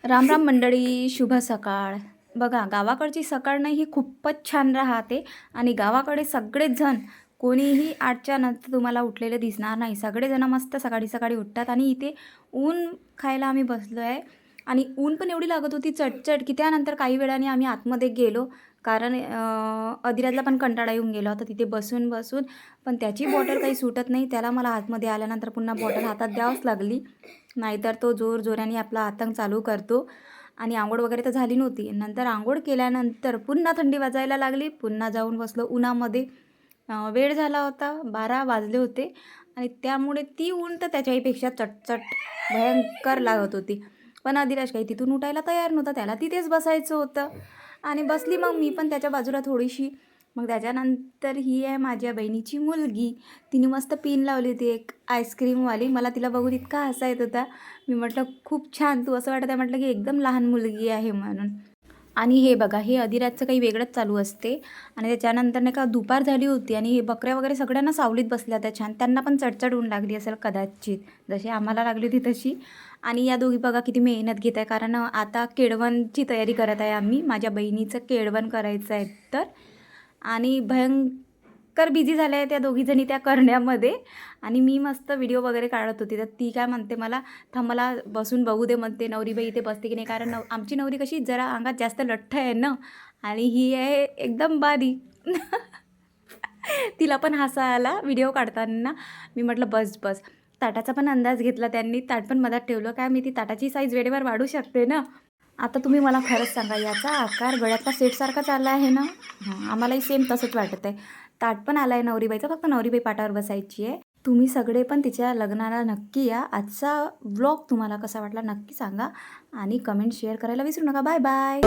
राम राम मंडळी, शुभ सकाळ. बघा, गावाकडची सकाळ नाही ही खूपच छान राहते आणि गावाकडे सगळेच जण कोणीही 8च्या नंतर तुम्हाला उठलेले दिसणार नाही. सगळेजण मस्त सकाळी सकाळी उठतात आणि इथे ऊन खायला आम्ही बसलो आहे आणि ऊन पण एवढी लागत होती चटचट की त्यानंतर काही वेळाने आम्ही आतमध्ये गेलो. कारण अधिराजला पण कंटाळा येऊन गेला होता तिथे बसून बसून. पण त्याची बॉटल काही सुटत नाही. त्याला मला आतमध्ये आल्यानंतर पुन्हा बॉटल हातात द्यावंच लागली. नाहीतर तो जोरजोराने आपला आतंक चालू करतो. आणि अंघोळ वगैरे तर झाली नव्हती. नंतर अंघोळ केल्यानंतर पुन्हा थंडी वाजायला लागली. पुन्हा जाऊन बसलो उन्हामध्ये. वेळ झाला होता, 12 वाजले होते आणि त्यामुळे ती ऊन तर त्याच्याहीपेक्षा चटचट भयंकर लागत होती. पण अधिराज काही तिथून उठायला तयार नव्हता. त्याला तिथेच बसायचं होतं आणि बसली मग मी पण त्याच्या बाजूला थोडीशी. मग त्याच्यानंतर ही आहे माझ्या बहिणीची मुलगी. तिने मस्त पिन लावली होती एक आईस्क्रीमवाली. मला तिला बघून इतका हसा येत होता. मी म्हटलं खूप छान, तू असं वाटत आहे म्हटलं की एकदम लहान मुलगी आहे म्हणून. आणि हे बघा, हे अधिराजचं काही वेगळंच चालू असते. आणि त्याच्यानंतर नाही का दुपार झाली होती आणि हे बकऱ्या वगैरे सगळ्यांना सावलीत बसल्या त्या छान. त्यांना पण चढचढ ऊन लागली असेल कदाचित, जशी आम्हाला लागली होती तशी. आणि या दोघी बघा किती मेहनत घेत आहे, कारण आता केळवणची तयारी करत आहे आम्ही. माझ्या बहिणीचं केळवण करायचं आहे तर. आणि भयंकर बिझी झाल्या आहे त्या दोघीजणी त्या करण्यामध्ये. आणि मी मस्त व्हिडिओ वगैरे काढत होती. तर ती काय म्हणते, मला थांब मला बसून बघू दे म्हणते, नवरीबाई इथे बसते की नाही. कारण आमची नवरी कशी जरा अंगात जास्त लठ्ठ आहे ना आणि ही आहे एकदम बारीक. तिला पण हसा आला व्हिडिओ काढताना. मी म्हटलं बस बस. ताटाचा पण अंदाज घेतला त्यांनी. ताट पण मधात ठेवलं. काय मी ती ताटाची साईज वेळेवर वाढू शकते ना. आता तुम्ही मला खरंच सांगा, याचा आकार गळ्यातला सेटसारखाच आला आहे ना. हां, आम्हालाही सेम तसंच वाटत आहे. ताट पण आला आहे नवरीबाईचा, फक्त नवरीबाई पाटावर बसायची आहे. तुम्ही सगळे पण तिच्या लग्नाला नक्की या. आजचा व्लॉग तुम्हाला कसा वाटला नक्की सांगा आणि कमेंट शेअर करायला विसरू नका. Bye bye.